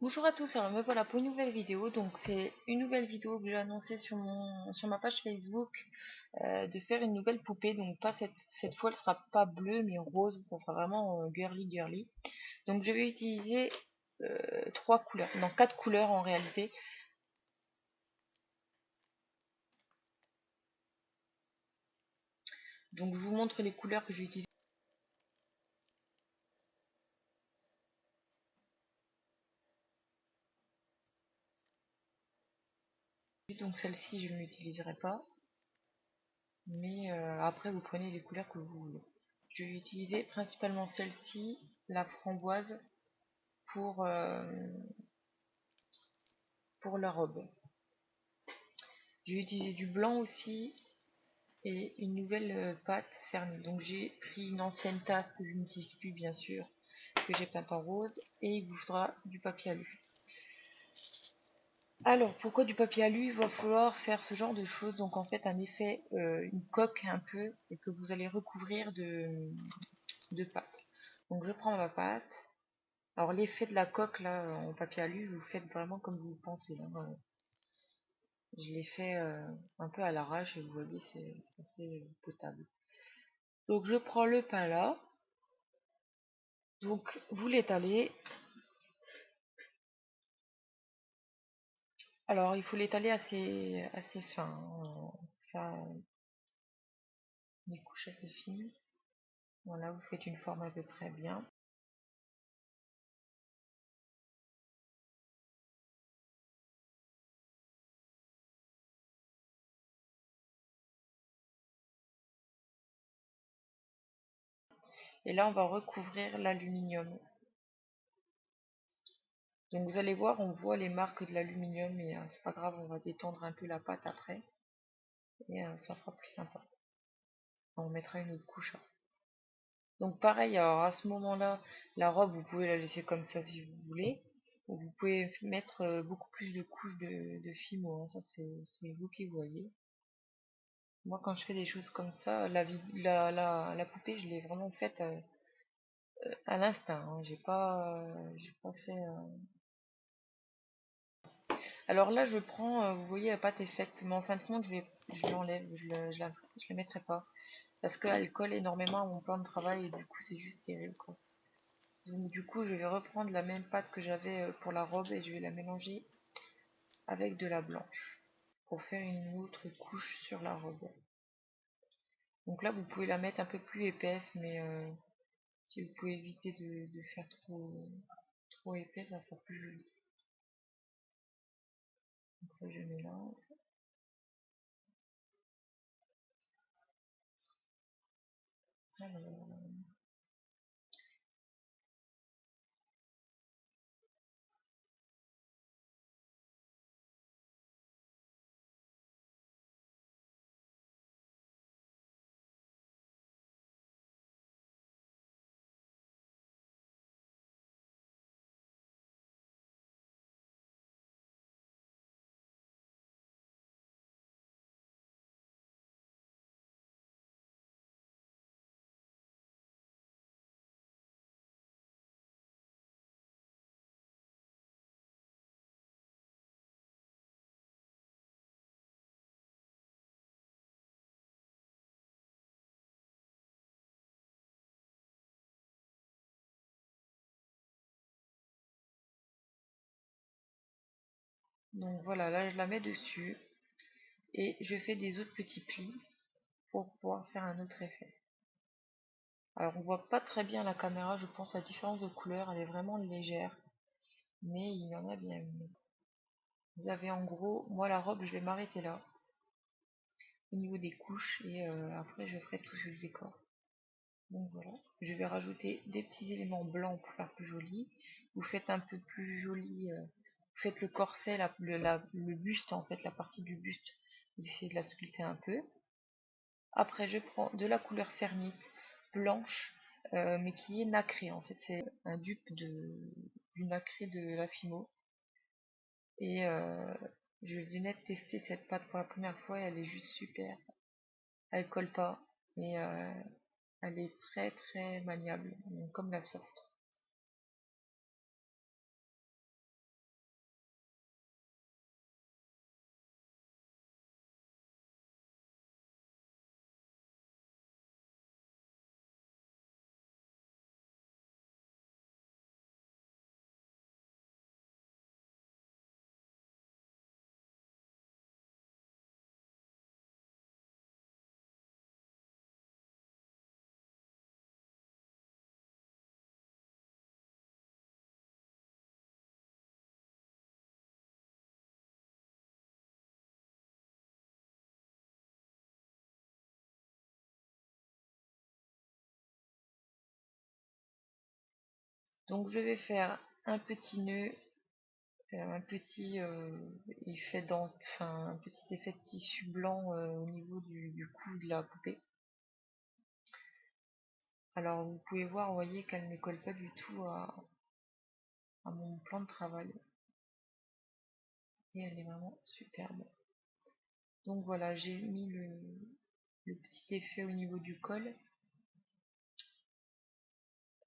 Bonjour à tous, alors me voilà pour une nouvelle vidéo. Donc c'est une nouvelle vidéo que j'ai annoncée sur ma page Facebook, de faire une nouvelle poupée. Donc pas cette fois elle sera pas bleue mais rose, ça sera vraiment girly girly. Donc je vais utiliser trois couleurs, non quatre couleurs en réalité. Donc je vous montre les couleurs que j'ai utilisées. Donc celle-ci je ne l'utiliserai pas, mais après vous prenez les couleurs que vous voulez. Je vais utiliser principalement celle-ci, la framboise, pour, euh, pour la robe. J'ai utilisé du blanc aussi et une nouvelle pâte cernée. Donc j'ai pris une ancienne tasse que je n'utilise plus bien sûr, que j'ai peinte en rose, et il vous faudra du papier alu. Alors pourquoi du papier alu? Il va falloir faire ce genre de choses. Donc en fait un effet, une coque un peu, et que vous allez recouvrir de pâte. Donc je prends ma pâte. Alors l'effet de la coque là en papier alu, vous faites vraiment comme vous pensez, hein. Je l'ai fait un peu à l'arrache et vous voyez c'est assez potable. Donc je prends le pain là, donc vous l'étalez. Alors il faut l'étaler assez fin, hein, faire des couches assez fines. Voilà, vous faites une forme à peu près bien. Et là on va recouvrir l'aluminium. Donc vous allez voir, on voit les marques de l'aluminium, mais c'est pas grave, on va détendre un peu la pâte après et ça fera plus sympa. On mettra une autre couche. Donc pareil, alors à ce moment-là, la robe, vous pouvez la laisser comme ça si vous voulez. Ou vous pouvez mettre beaucoup plus de couches de fimo, hein. Ça c'est vous qui voyez. Moi quand je fais des choses comme ça, la poupée, je l'ai vraiment faite à l'instinct, hein. J'ai pas fait. Alors là je prends, vous voyez la pâte est faite, mais en fin de compte je l'enlève, je la mettrai pas. Parce qu'elle colle énormément à mon plan de travail et du coup c'est juste terrible quoi. Donc du coup je vais reprendre la même pâte que j'avais pour la robe et je vais la mélanger avec de la blanche pour faire une autre couche sur la robe. Donc là vous pouvez la mettre un peu plus épaisse, mais si vous pouvez éviter de faire trop épaisse, ça va faire plus joli. Donc là je mélange. Alors, donc voilà, là je la mets dessus et je fais des autres petits plis pour pouvoir faire un autre effet. Alors on voit pas très bien la caméra, je pense, la différence de couleur, elle est vraiment légère, mais il y en a bien une. Vous avez en gros, moi la robe je vais m'arrêter là, au niveau des couches, et après je ferai tout sur le décor. Donc voilà, je vais rajouter des petits éléments blancs pour faire plus joli. Vous faites un peu plus joli, vous faites le corset, le buste en fait, la partie du buste, vous essayez de la sculpter un peu. Après je prends de la couleur cernite blanche, mais qui est nacrée en fait, c'est un dupe du nacré de la Fimo. Et je venais de tester cette pâte pour la première fois et elle est juste super. Elle colle pas et elle est très très maniable, donc comme la soft. Donc je vais faire un petit nœud, un petit un petit effet de tissu blanc au niveau du cou de la poupée. Alors vous pouvez voir, vous voyez qu'elle ne colle pas du tout à mon plan de travail. Et elle est vraiment superbe. Donc voilà, j'ai mis le petit effet au niveau du col.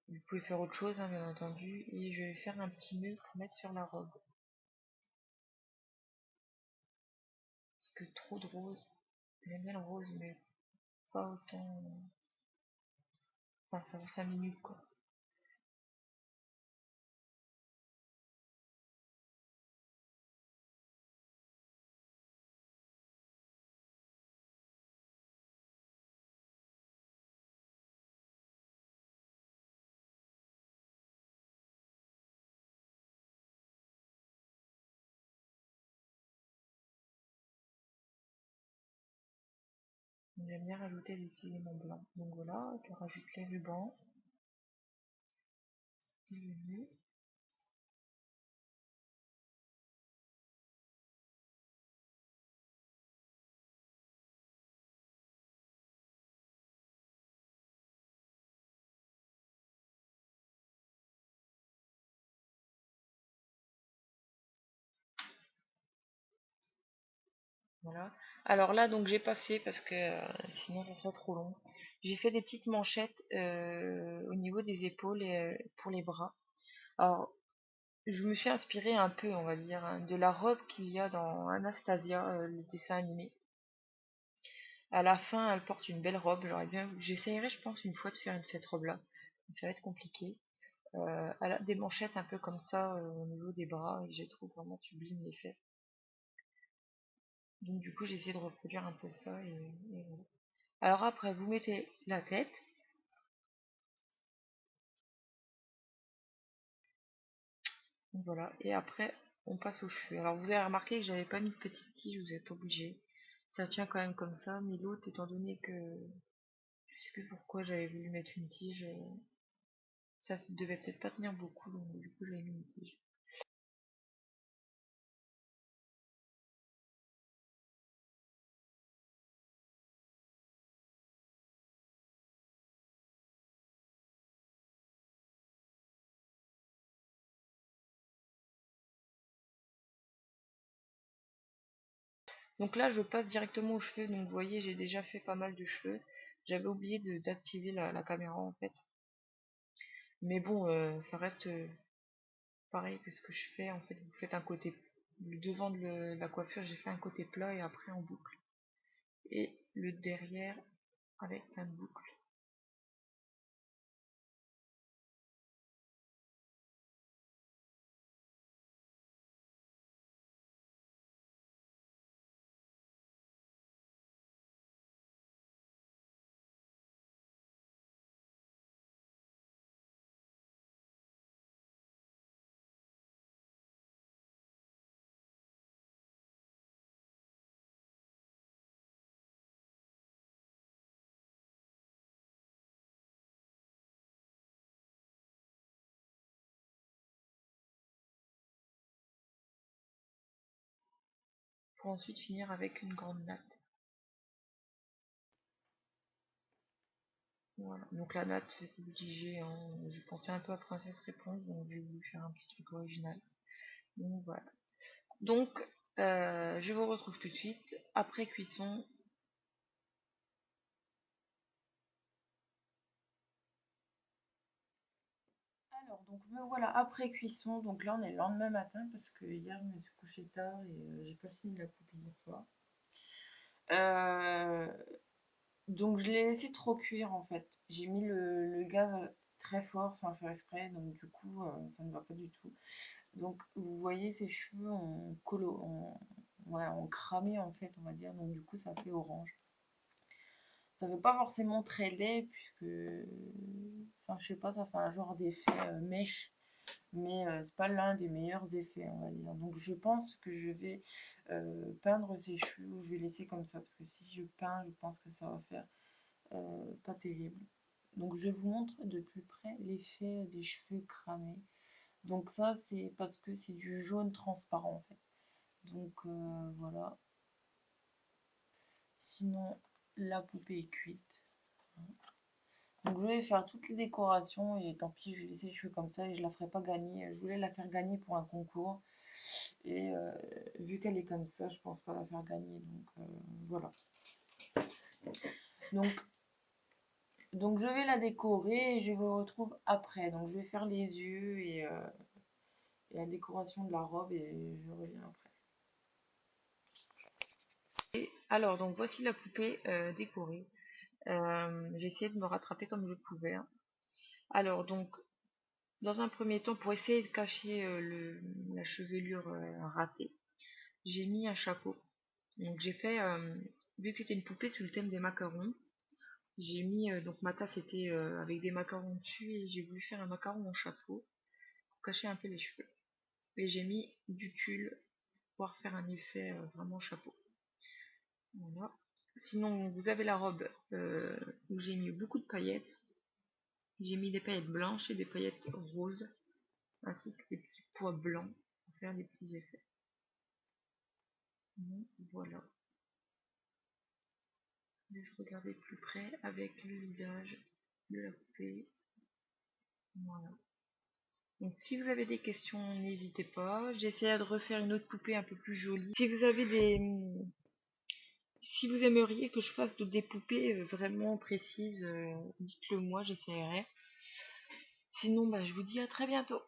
Vous pouvez faire autre chose, hein, bien entendu. Et je vais faire un petit nœud pour mettre sur la robe. Parce que trop de rose. J'aime bien le rose, mais pas autant. Enfin, ça va 5 minutes quoi. J'aime bien rajouter des petits aimants blancs. Donc voilà, je rajoute les rubans et le nœud. Voilà. Alors là, donc j'ai passé parce que sinon ça serait trop long. J'ai fait des petites manchettes au niveau des épaules et pour les bras. Alors, je me suis inspirée un peu, on va dire, hein, de la robe qu'il y a dans Anastasia, le dessin animé. À la fin, elle porte une belle robe. J'essayerai, je pense, une fois de faire cette robe-là. Ça va être compliqué. Elle a des manchettes un peu comme ça au niveau des bras et je trouve vraiment sublime l'effet. Donc du coup, j'ai essayé de reproduire un peu ça et voilà. Alors après, vous mettez la tête. Donc voilà. Et après, on passe aux cheveux. Alors vous avez remarqué que j'avais pas mis de petite tige, vous êtes obligé. Ça tient quand même comme ça, mais l'autre, étant donné que je sais plus pourquoi j'avais voulu mettre une tige, ça devait peut-être pas tenir beaucoup, donc du coup j'avais mis une tige. Donc là, je passe directement aux cheveux. Donc vous voyez, j'ai déjà fait pas mal de cheveux. J'avais oublié d'activer la caméra en fait. Mais bon, ça reste pareil que ce que je fais. En fait, vous faites un côté, le devant de la coiffure, j'ai fait un côté plat et après en boucle. Et le derrière avec plein de boucles. Pour ensuite finir avec une grande natte. Voilà. Donc la natte, c'est obligé, hein. Je pensais un peu à Princesse Réponse, donc j'ai voulu faire un petit truc original. Donc voilà. Donc, je vous retrouve tout de suite après cuisson. Alors, donc me voilà après cuisson. Donc là, on est le lendemain matin parce que hier, je me suis couchée tard et j'ai pas fini la poupée hier soir. Euh, donc, je l'ai laissé trop cuire en fait. J'ai mis le gaz très fort sans le faire exprès. Donc, du coup, ça ne va pas du tout. Donc, vous voyez, ses cheveux ont cramé en fait, on va dire. Donc, du coup, ça fait orange. Ça fait pas forcément très laid puisque, enfin, je sais pas, ça fait un genre d'effet mèche. Mais c'est pas l'un des meilleurs effets, on va dire. Donc je pense que je vais peindre ces cheveux ou je vais laisser comme ça parce que si je peins, je pense que ça va faire pas terrible. Donc je vous montre de plus près l'effet des cheveux cramés. Donc ça c'est parce que c'est du jaune transparent en fait. Donc voilà. Sinon la poupée est cuite. Donc je vais faire toutes les décorations et tant pis, je vais laisser les cheveux comme ça et je la ferai pas gagner. Je voulais la faire gagner pour un concours et vu qu'elle est comme ça, je pense pas la faire gagner. Donc voilà. Donc, donc je vais la décorer et je vous retrouve après. Donc je vais faire les yeux et la décoration de la robe et je reviens après. Et alors, donc voici la poupée décorée. J'ai essayé de me rattraper comme je pouvais, hein. Alors, donc, dans un premier temps, pour essayer de cacher la chevelure ratée, j'ai mis un chapeau. Donc, j'ai fait, vu que c'était une poupée sous le thème des macarons, j'ai mis, donc ma tasse était avec des macarons dessus et j'ai voulu faire un macaron en chapeau pour cacher un peu les cheveux. Et j'ai mis du tulle pour pouvoir faire un effet vraiment chapeau. Voilà. Sinon, vous avez la robe où j'ai mis beaucoup de paillettes. J'ai mis des paillettes blanches et des paillettes roses, ainsi que des petits pois blancs pour faire des petits effets. Bon, voilà. Je vais regarder plus près avec le visage de la poupée. Voilà. Donc si vous avez des questions, n'hésitez pas. J'essaierai de refaire une autre poupée un peu plus jolie. Si vous aimeriez que je fasse des poupées vraiment précises, dites-le moi, j'essaierai. Sinon, bah, je vous dis à très bientôt.